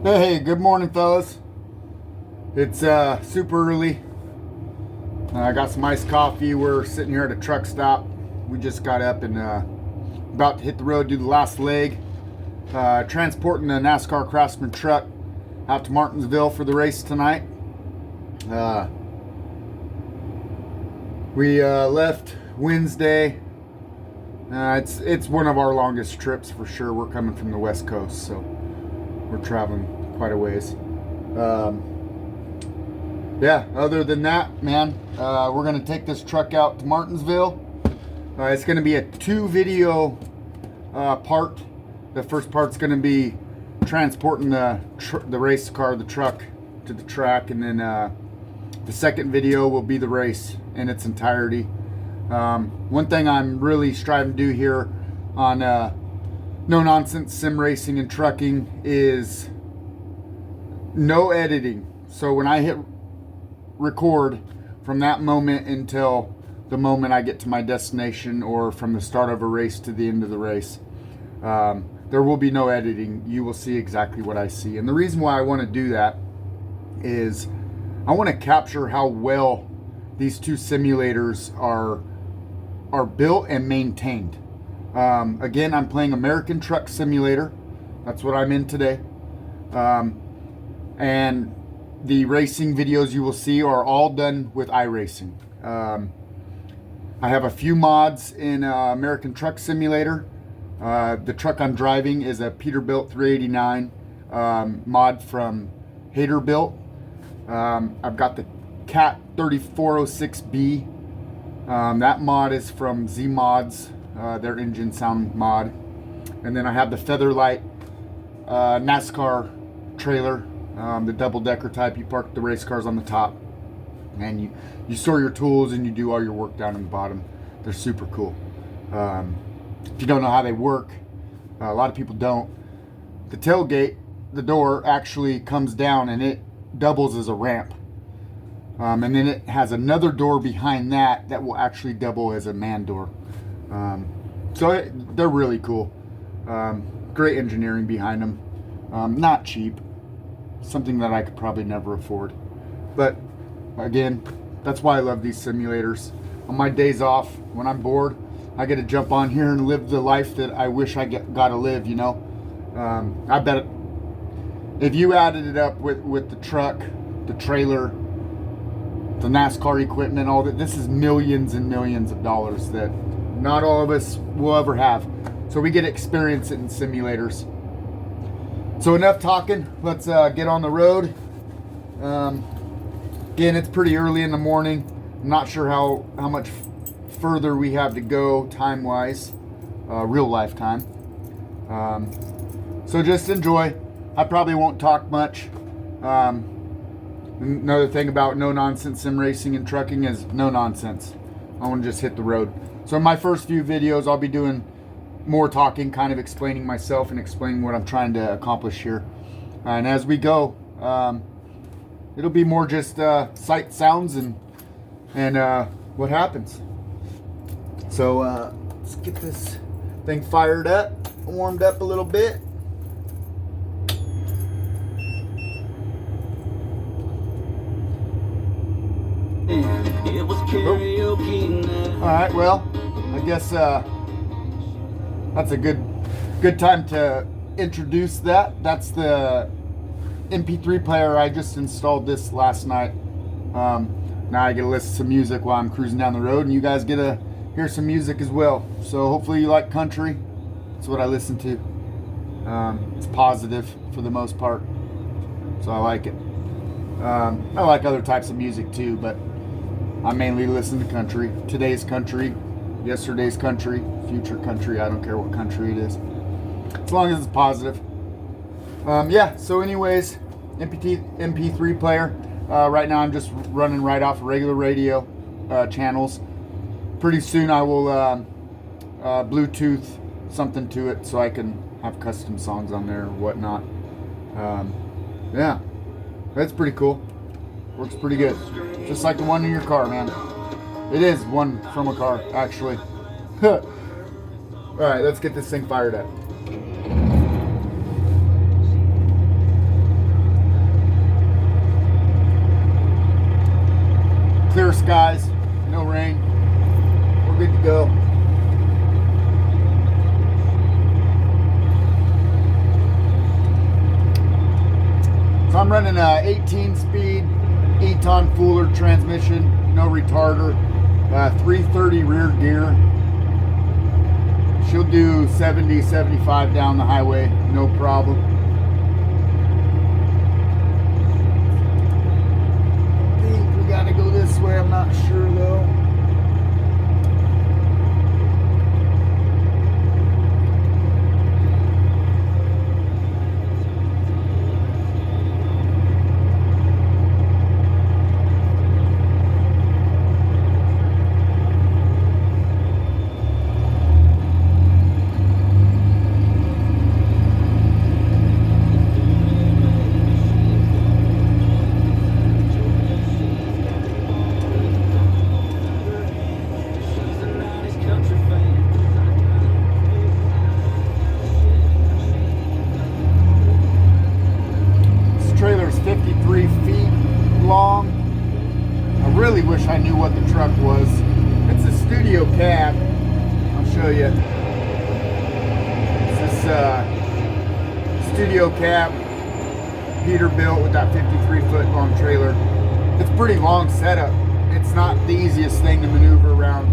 Hey, good morning, fellas. It's super early. I got some iced coffee. We're sitting here at a truck stop. We just got up and about to hit the road, do the last leg. Transporting the Nascar Craftsman Truck out to Martinsville for the race tonight. We left Wednesday. It's one of our longest trips for sure. We're coming from the West Coast, so we're traveling quite a ways. Yeah, other than that, man, we're going to take this truck out to Martinsville. It's going to be a 2-video part. The first part's going to be transporting the race car, the truck, to the track, and then the second video will be the race in its entirety. One thing I'm really striving to do here on No Nonsense Sim Racing and Trucking is no editing. So when I hit record, from that moment until the moment I get to my destination, or from the start of a race to the end of the race, there will be no editing. You will see exactly what I see. And the reason why I want to do that is I want to capture how well these two simulators are built and maintained. Again, I'm playing American Truck Simulator. That's what I'm in today. And the racing videos you will see are all done with iRacing. I have a few mods in American Truck Simulator. The truck I'm driving is a Peterbilt 389 mod from Haterbilt. I've got the Cat 3406B. That mod is from Z Mods, their engine sound mod. And then I have the Featherlight NASCAR trailer, the double-decker type. You park the race cars on the top, and you store your tools and you do all your work down in the bottom. They're super cool. If you don't know how they work, a lot of people don't. The tailgate, the door actually comes down and it doubles as a ramp. And then it has another door behind that will actually double as a man door. So they're really cool. Great engineering behind them. Not cheap. Something that I could probably never afford. But again, that's why I love these simulators. On my days off, when I'm bored, I get to jump on here and live the life that I wish I got to live, you know. I bet if you added it up with the truck, the trailer, the NASCAR equipment, all that, this is millions and millions of dollars that not all of us will ever have. So we get to experience it in simulators. So enough talking. Let's get on the road. Again, it's pretty early in the morning. I'm not sure how much further we have to go time-wise, real life time. So just enjoy. I probably won't talk much. Another thing about No Nonsense Sim Racing and Trucking is no nonsense. I want to just hit the road. So in my first few videos, I'll be doing more talking, kind of explaining myself and explaining what I'm trying to accomplish here. And as we go, it'll be more just sight, sounds, and what happens. So let's get this thing fired up, warmed up a little bit. It was karaoke night. All right, well, I guess that's a good time to introduce that. That's the MP3 player. I just installed this last night. Now I get to listen to some music while I'm cruising down the road, and you guys get to hear some music as well. So hopefully you like country. That's what I listen to. It's positive for the most part, so I like it. I like other types of music too, but I mainly listen to country. Today's country, yesterday's country, future country. I don't care what country it is, as long as it's positive. Yeah, so anyways, MP3 player. Right now I'm just running right off regular radio channels. Pretty soon I will Bluetooth something to it so I can have custom songs on there or whatnot. Yeah, that's pretty cool. Works pretty good. Just like the one in your car, man. It is one from a car, actually. Alright, let's get this thing fired up. So I'm running a 18-speed Eton Fuller transmission, no retarder, 330 rear gear. She'll do 70, 75 down the highway, no problem. I think we gotta go this way, I'm not sure though. Trailer's 53 feet long. I really wish I knew what the truck was. It's a studio cab. I'll show you. It's this studio cab Peterbilt with that 53 foot long trailer. It's pretty long setup. It's not the easiest thing to maneuver around.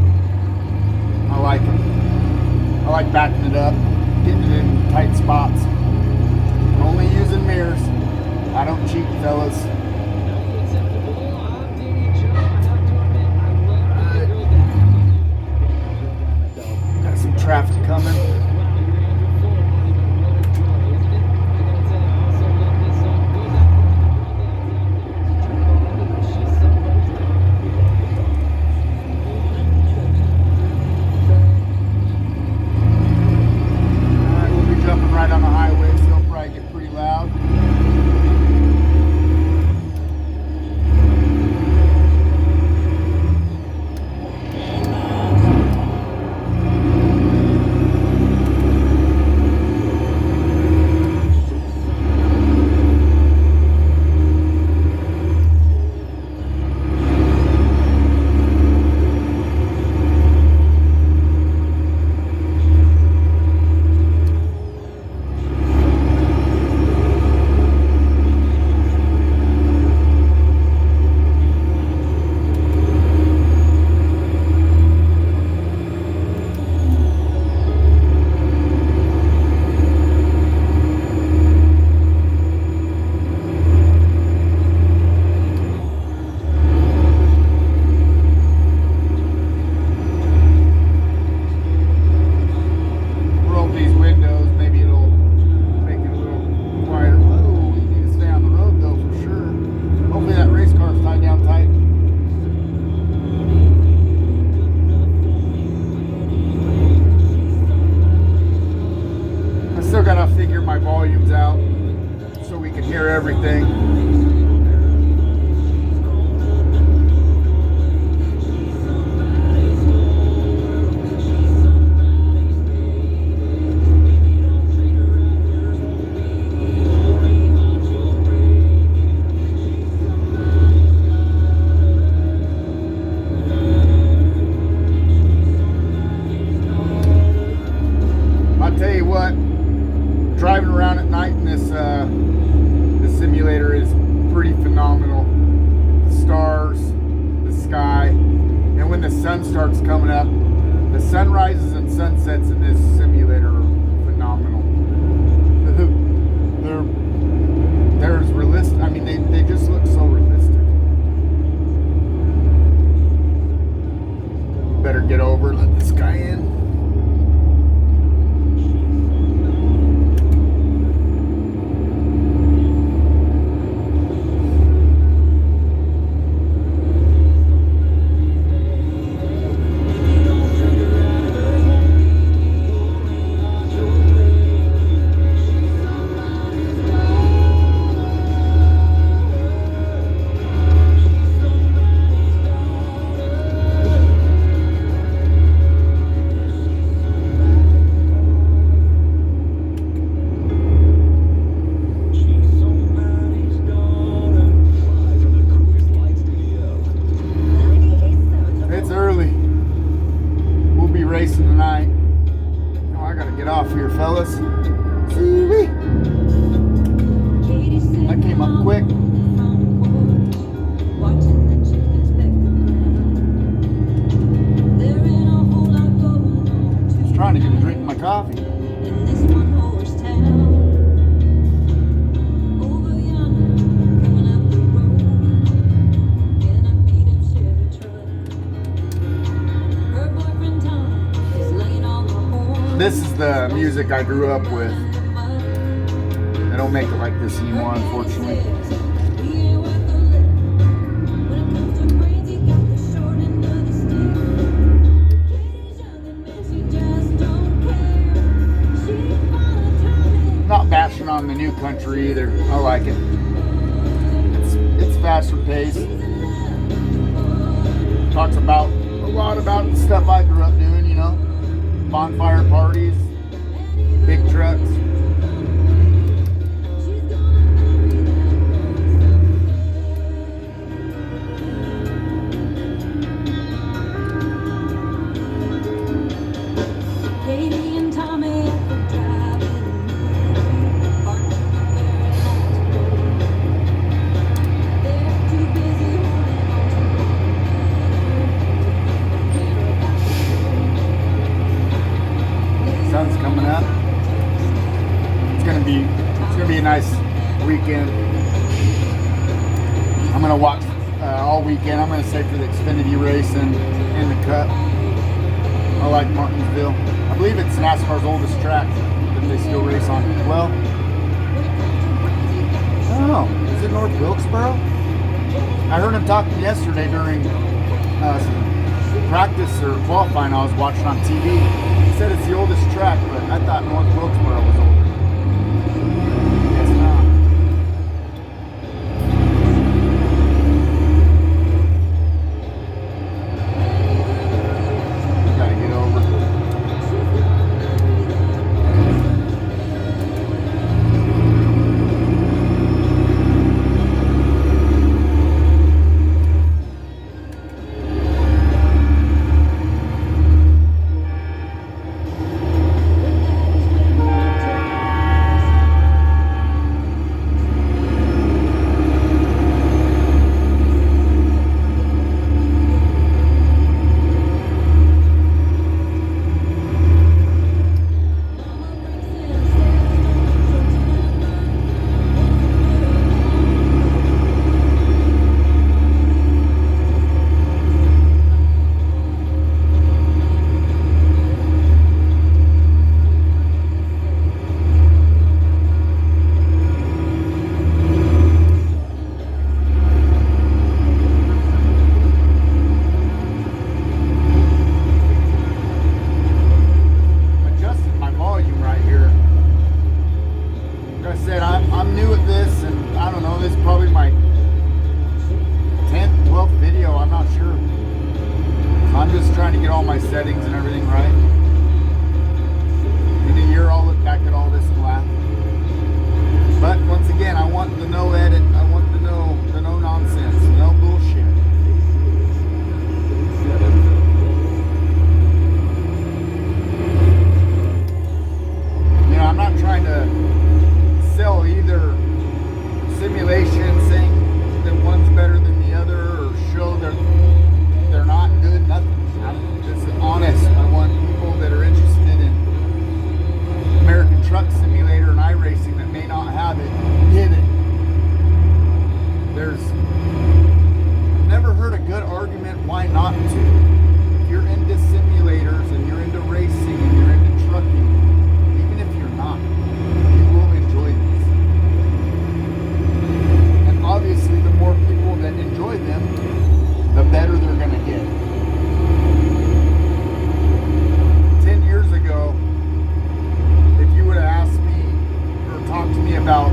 I like it. I like backing it up, getting it in tight spots. Only using mirrors. I don't cheat, fellas. Got some traffic coming. Alright, we'll be jumping right on the highway, so it'll probably get pretty loud. Still gotta figure my volumes out so we can hear everything. I'll tell you what, driving around at night in this this simulator is pretty phenomenal. The stars, the sky, and when the sun starts coming up, the sunrises and sunsets in this simulator are phenomenal. They're as realistic. I mean, they just look so realistic. Better get over and let this guy in. This is the music I grew up with. They don't make it like this anymore, unfortunately. Not bashing on the new country either. I like it. It's faster paced. Talks about a lot about the stuff I grew up doing, you know. Bonfire parties, big trucks. Sun's coming up. It's gonna be a nice weekend. I'm gonna watch all weekend. I'm gonna stay for the Xfinity race and the Cup. I like Martinsville. I believe it's NASCAR's oldest track that they still race on. Well, I don't know. Is it North Wilkesboro? I heard him talking yesterday during practice or qualifying I was watching on TV. He said it's the oldest track, but I thought North Wilkesboro was older. Guess not. Gotta get over. I'm new at this, and I don't know, this is probably my 10th, 12th video, I'm not sure. I'm just trying to get all my settings and everything right. In a year, I'll look back at all this and laugh. But once again, I want the no edit, I want the no nonsense, no bullshit. You know, I'm not trying to sell either simulation saying that one's better than the other or show that they're not good, nothing. I'm just honest. I want people that are interested in American Truck Simulator and iRacing that may not have it, get it. I've never heard a good argument why not to. If you're into simulators and you're into racing and you're into trucking, even if you're not, you will enjoy this. And obviously the more people that enjoy them, the better they're going to get. 10 years ago, if you would have asked me or talked to me about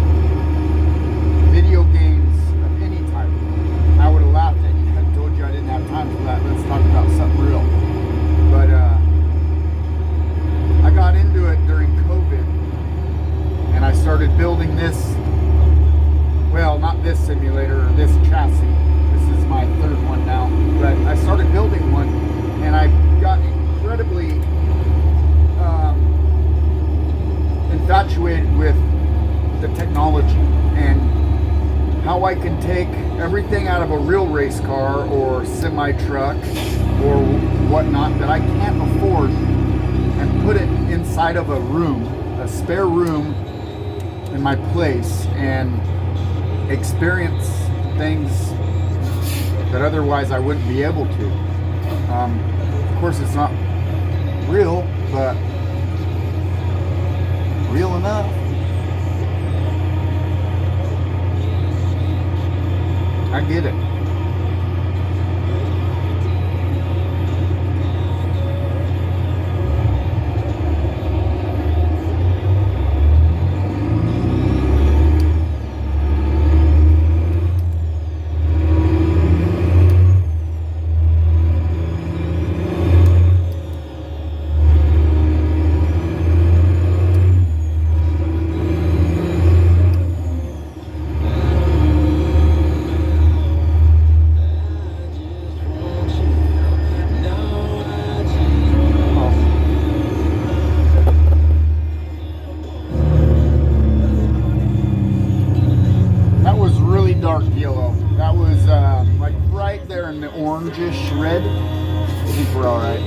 video games of any type, I would have laughed at you. I told you I didn't have time for that. Let's talk about something real. But I got into it during COVID, and I started building this, well, not this simulator or this chassis. This is my third one now. But I started building one, and I got incredibly infatuated with the technology and how I can take everything out of a real race car or semi-truck or whatnot that I can't afford and put it inside of a room, a spare room in my place, and experience things that otherwise I wouldn't be able to. Of course, it's not real, but Real enough. I get it. Dark yellow. That was like right there in the orangish red. I think we're all right.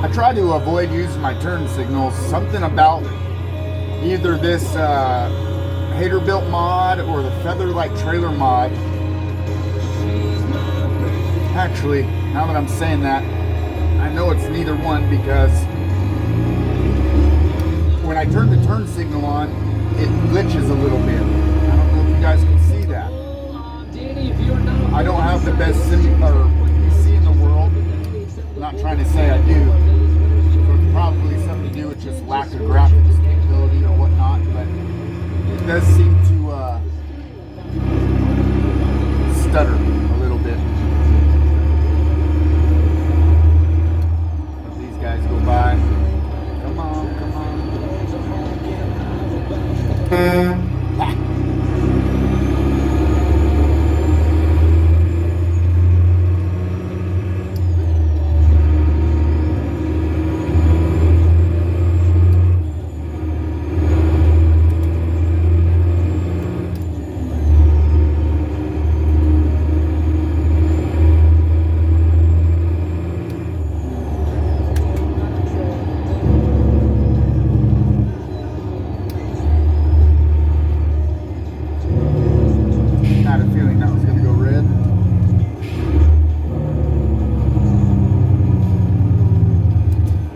I try to avoid using my turn signals. Something about either this Hater-built mod or the Featherlight trailer mod. Actually, now that I'm saying that, I know it's neither one because when I turn the turn signal on, it glitches a little bit. I don't know if you guys can see that. I don't have the best PC in the world. I'm not trying to say I do. So it's probably something to do with just lack of graphics capability or whatnot, but it does seem to stutter a little bit. As these guys go by. Come on, come on.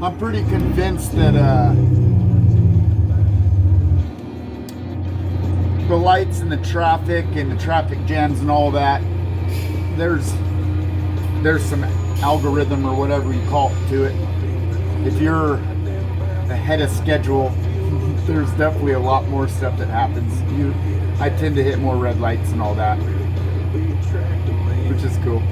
I'm pretty convinced that the lights and the traffic jams and all that, there's some algorithm or whatever you call it to it. If you're ahead of schedule, there's definitely a lot more stuff that happens. I tend to hit more red lights and all that, which is cool.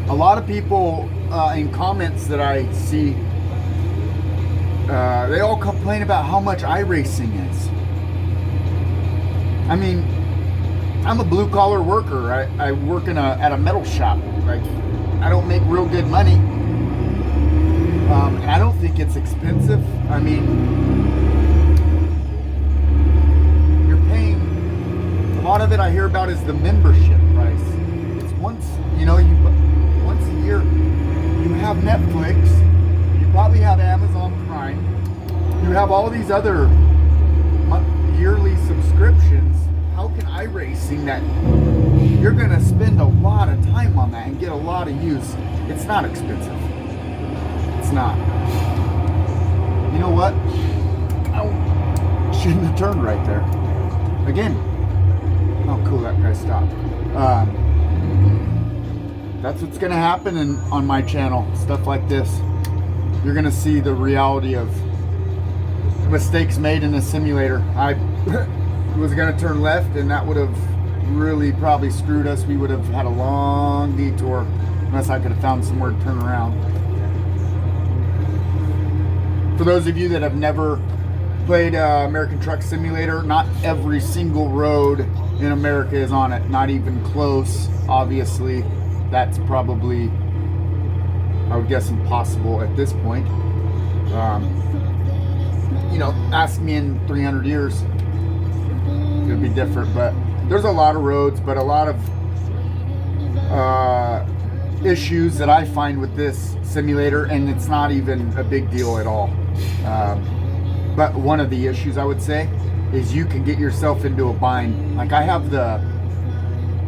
A lot of people in comments that I see, they all complain about how much iRacing is. I mean, I'm a blue collar worker. I work at a metal shop. Like, I don't make real good money, and I don't think it's expensive. I mean, you're paying. A lot of it I hear about is the membership price. Once a year you have Netflix, you probably have Amazon Prime, you have all these other yearly subscriptions. How can iRacing, that you're going to spend a lot of time on that and get a lot of use? It's not expensive. It's not. You know what? I shouldn't have turned right there. Again. Oh, cool, that guy stopped. That's what's going to happen on my channel, stuff like this. You're going to see the reality of mistakes made in a simulator. I was going to turn left, and that would have really probably screwed us. We would have had a long detour unless I could have found somewhere to turn around. For those of you that have never played American Truck Simulator, not every single road in America is on it. Not even close. Obviously, that's probably, I would guess, impossible at this point. You know, ask me in 300 years, it'll be different. But there's a lot of roads, but a lot of issues that I find with this simulator, and it's not even a big deal at all. But one of the issues I would say is you can get yourself into a bind. Like, I have the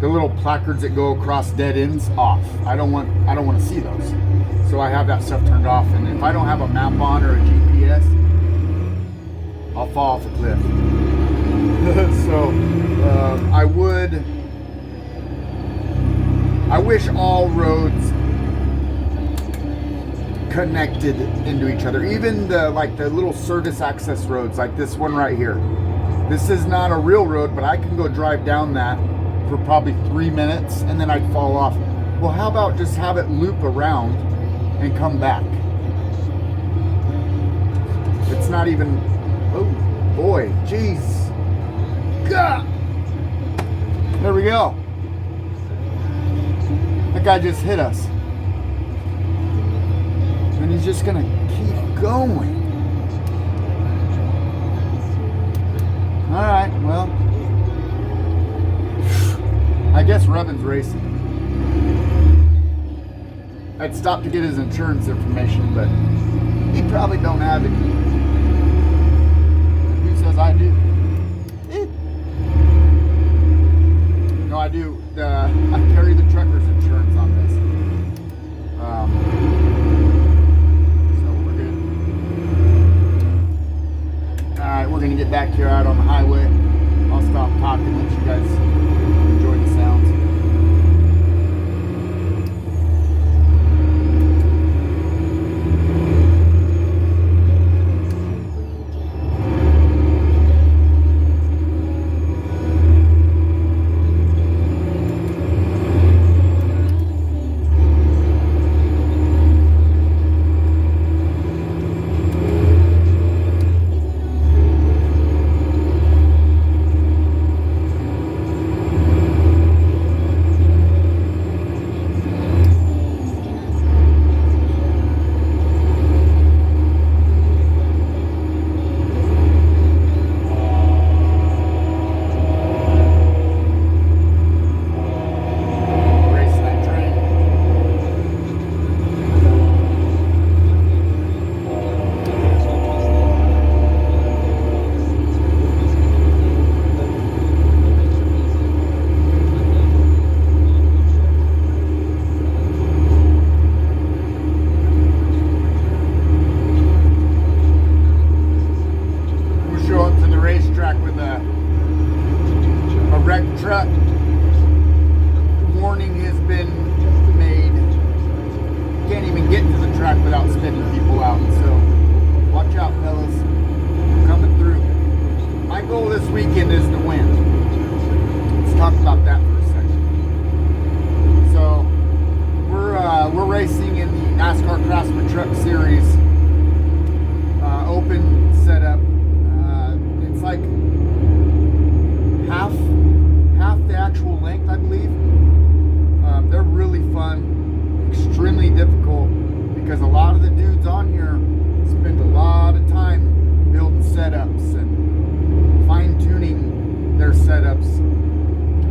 little placards that go across dead ends off. I don't want to see those. So I have that stuff turned off, and if I don't have a map on or a GPS, I'll fall off a cliff. So I wish all roads connected into each other. Even the little service access roads, like this one right here. This is not a real road, but I can go drive down that for probably 3 minutes and then I'd fall off. Well, how about just have it loop around and come back? It's not even, oh boy, jeez. God. There we go. That guy just hit us. And he's just gonna keep going. All right, well, I guess Revan's racing. I'd stop to get his insurance information, but he probably don't have it. Who says I do? No, I do. I carry the trucker's insurance on this. So we're good. Alright, we're going to get back here out on the highway. I'll stop talking and let you guys enjoy the sounds. Truck. Warning has been made. Can't even get to the track without spinning people out. So watch out, fellas. Coming through. My goal this weekend is to win. Let's talk about that for a second. So we're racing in the Nascar Craftsman Truck Series open setup. It's like half the actual length, I believe. They're really fun, extremely difficult, because a lot of the dudes on here spend a lot of time building setups and fine-tuning their setups.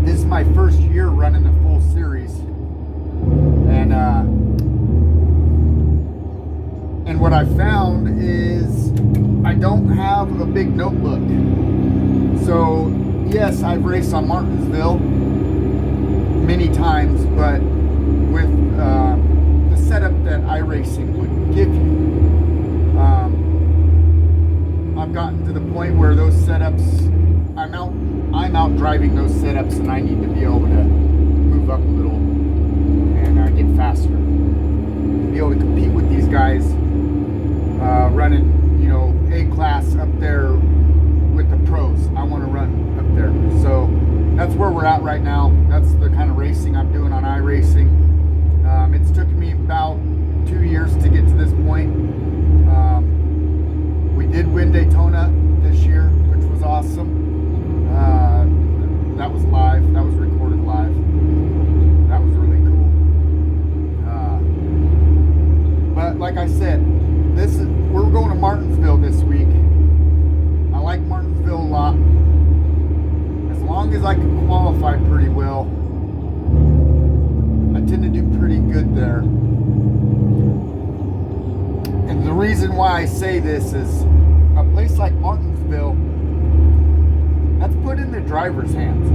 This is my first year running the full series, and what I found is I don't have a big notebook. So yes, I've raced on Martinsville many times, but with the setup that iRacing would give you, I've gotten to the point where those setups, I'm out driving those setups, and I need to be able to move up a little and get faster, be able to compete with these guys running, A-class up there with the pros. I want to run up there. So that's where we're at right now. That's the kind of racing I'm doing on iRacing. It's took me about 2 years to get to this point. as I can qualify pretty well, I tend to do pretty good there. And the reason why I say this is a place like Martinsville, that's put in the driver's hands.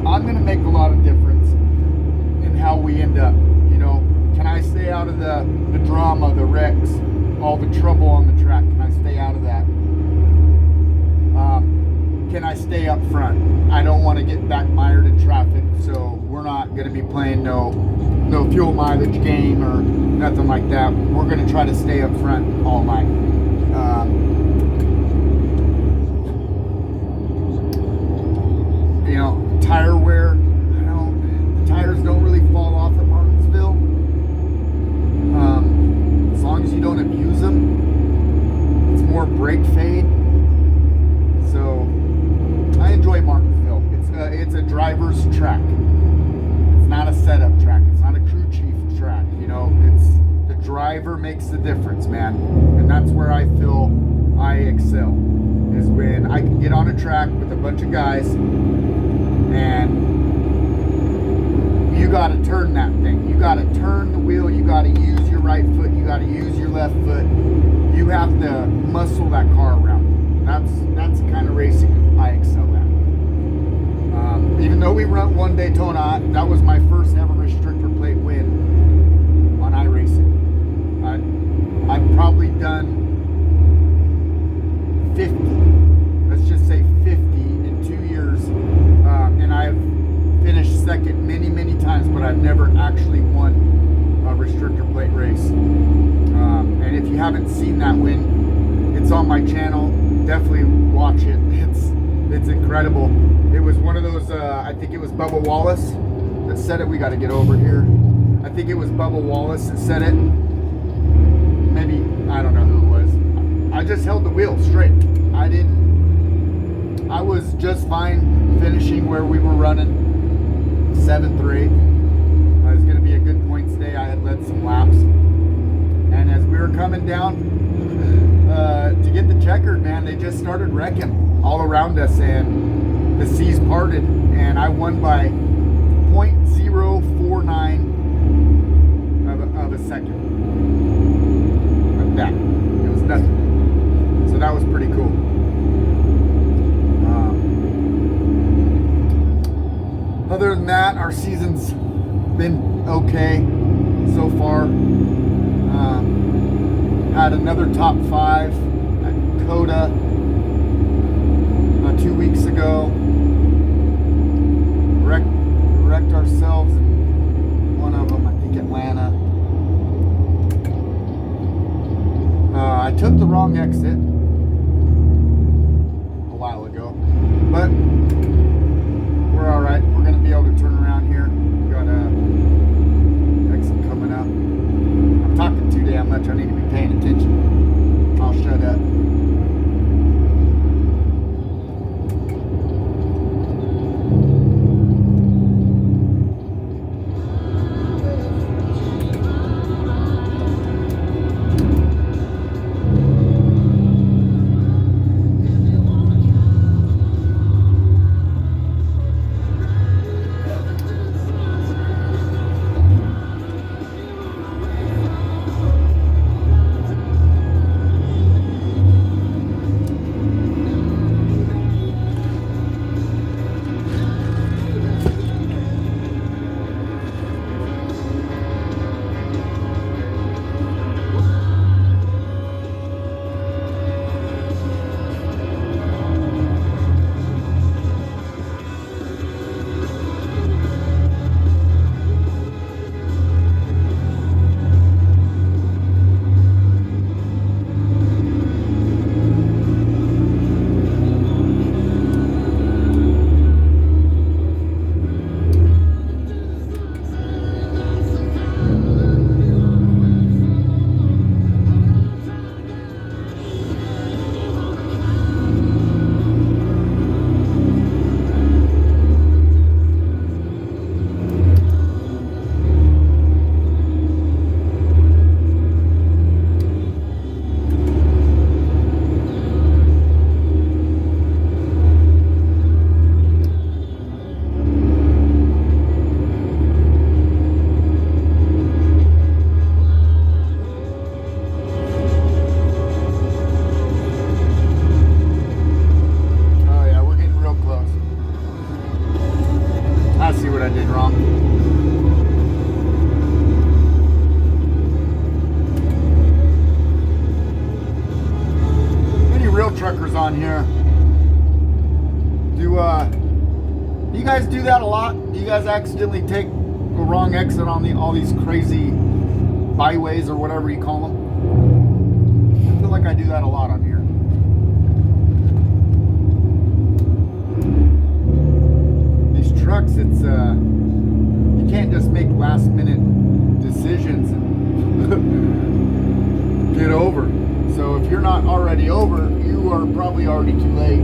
I'm going to make a lot of difference in how we end up. You know, can I stay out of the drama, the wrecks, all the trouble on the track? Can I stay out of that? Can I stay up front? I don't want to get back mired in traffic, so we're not going to be playing no fuel mileage game or nothing like that. We're going to try to stay up front all night. You know, tire wear, the tires don't really fall off at Martinsville. As long as you don't abuse them. It's more brake fade. So I enjoy Martinsville. It's a driver's track. It's not a setup track. It's not a crew chief track. You know, it's the driver makes the difference, man. And that's where I feel I excel, is when I can get on a track with a bunch of guys and you got to turn that thing. You got to turn the wheel. You got to use your right foot. You got to use your left foot. You have to muscle that car around. That's the kind of racing I excel at. Even though we run one Daytona, that was my first ever restrictor plate win on iRacing. I've probably done 50. Let's just say 50 in 2 years, and I've finished second many times, but I've never actually won a restrictor plate race. And if you haven't seen that win, it's on my channel. Definitely watch it. It's incredible. It was one of those, I think it was Bubba Wallace that said it. We got to get over here. I think it was Bubba Wallace that said it. Maybe, I don't know who it was. I just held the wheel straight. I was just fine finishing where we were running, 7th or 8th. It was going to be a good points day. I had led some laps. And as we were coming down to get the checkered, man, they just started wrecking all around us, and the seas parted, and I won by 0.049 of a second. Like that. It was nothing. So that was pretty cool. Other than that, our season's been okay so far. Had another top 5 at Coda 2 weeks ago. Wrecked ourselves in one of them, I think Atlanta. I took the wrong exit a while ago, but we're all right. We're going to be able to turn around here. We got a exit coming up. I'm talking too damn much. I need to be paying attention. I'll shut up. Do you guys do that a lot? Do you guys accidentally take the wrong exit on all these crazy byways or whatever you call them? I feel like I do that a lot on here. These trucks, it's you can't just make last minute decisions and get over. So if you're not already over, you are probably already too late.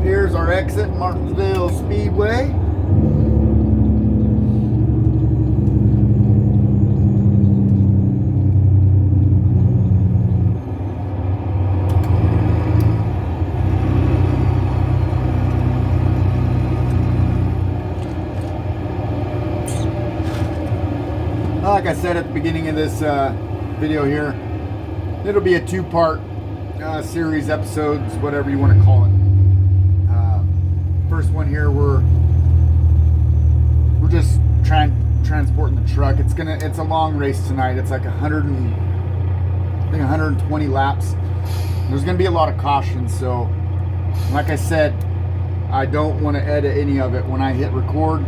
Here's our exit, Martinsville Speedway. Like I said at the beginning of this video here, it'll be a two-part series, episodes, whatever you want to call it. First one here, we're just transporting the truck. It's a long race tonight. It's like 120 laps. There's gonna be a lot of cautions, so like I said, I don't want to edit any of it. When I hit record,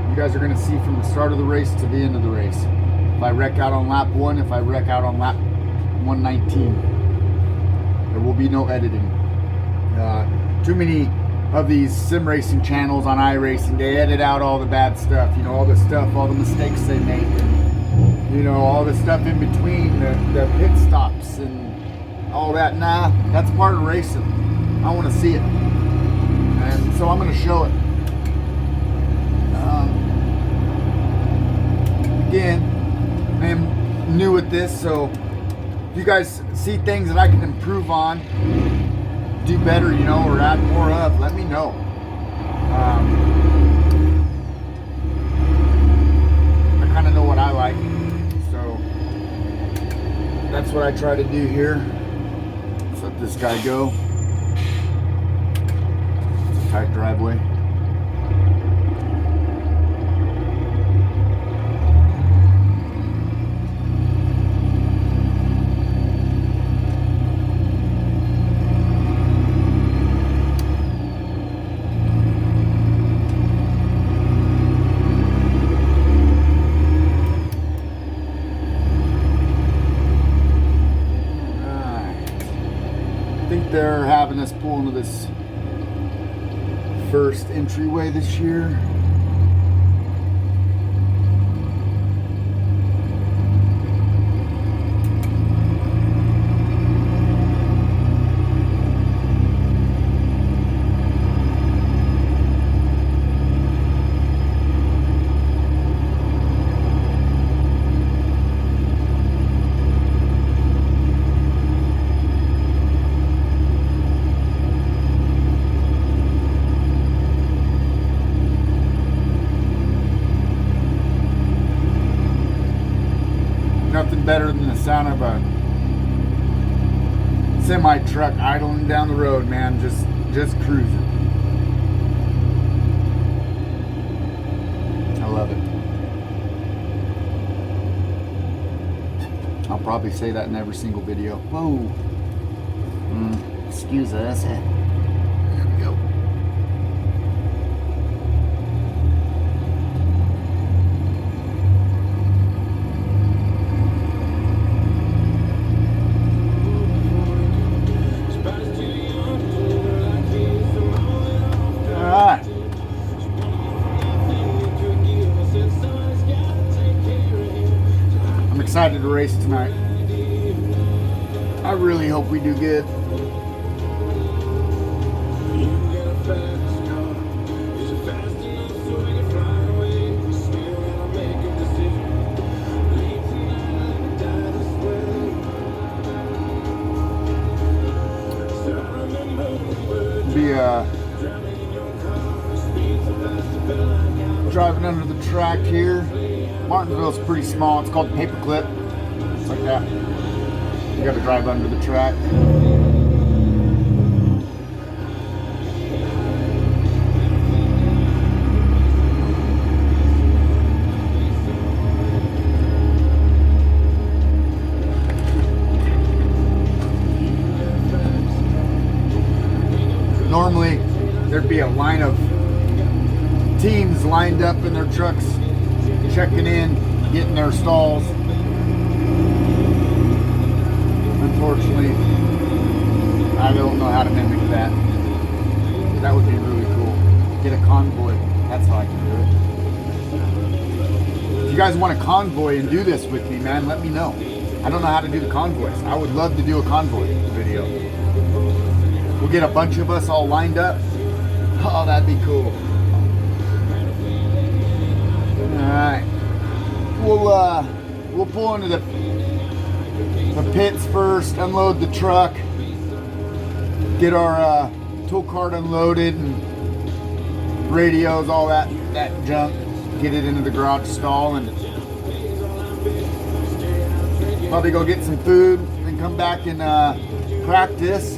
you guys are gonna see from the start of the race to the end of the race. If I wreck out on lap 1, if I wreck out on lap 119, there will be no editing. Too many of these sim racing channels on iRacing, they edit out all the bad stuff, you know, all the stuff, all the mistakes they make, and, you know, all the stuff in between, the pit stops and all that. Nah, that's part of racing. I want to see it, and so I'm going to show it. Again, I am new at this, so if you guys see things that I can improve on, do better, you know, or add more of, let me know. I kind of know what I like, so that's what I try to do here. Let's let this guy go. It's a tight driveway. They're having us pull into this first entryway this year. Nothing better than the sound of a semi-truck idling down the road, man, just cruising. I love it. I'll probably say that in every single video. Whoa. Excuse us. There we go. Excited to race tonight. I really hope we do good. Be driving under the track here. Martinsville's pretty small. It's called Paperclip. It's like that. You got to drive under the track. line of teams lined up in their trucks, checking in, getting their stalls. Unfortunately, I don't know how to mimic that. That would be really cool. Get a convoy. That's how I can do it. If you guys want a convoy and do this with me, man, let me know. I don't know how to do the convoys. I would love to do a convoy video. We'll get a bunch of us all lined up. Oh, that'd be cool. Alright. We'll pull into the pits first, unload the truck, get our tool cart unloaded and radios, all that junk, get it into the garage stall, and probably go get some food and come back and practice,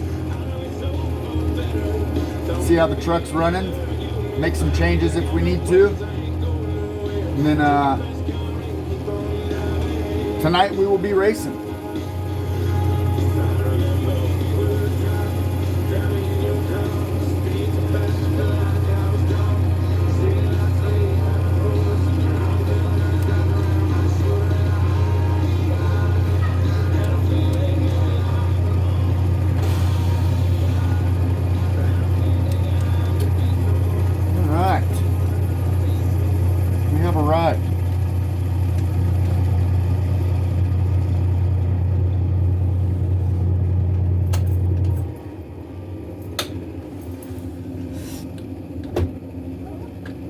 see how the truck's running, make some changes if we need to, and then tonight we will be racing.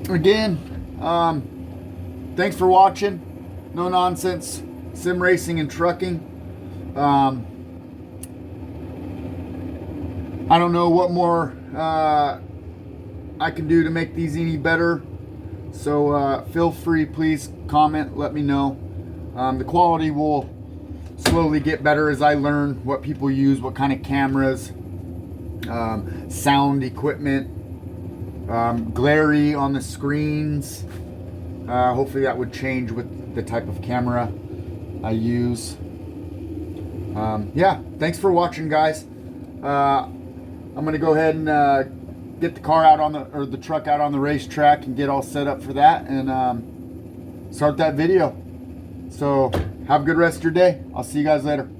Again, thanks for watching. No nonsense sim racing and trucking. I don't know what more I can do to make these any better, so feel free, please comment, let me know. The quality will slowly get better as I learn what people use, what kind of cameras, sound equipment, glary on the screens. Hopefully that would change with the type of camera I use. Yeah, thanks for watching, guys. I'm gonna go ahead and get the car out on the truck out on the racetrack and get all set up for that, and start that video. So have a good rest of your day. I'll see you guys later.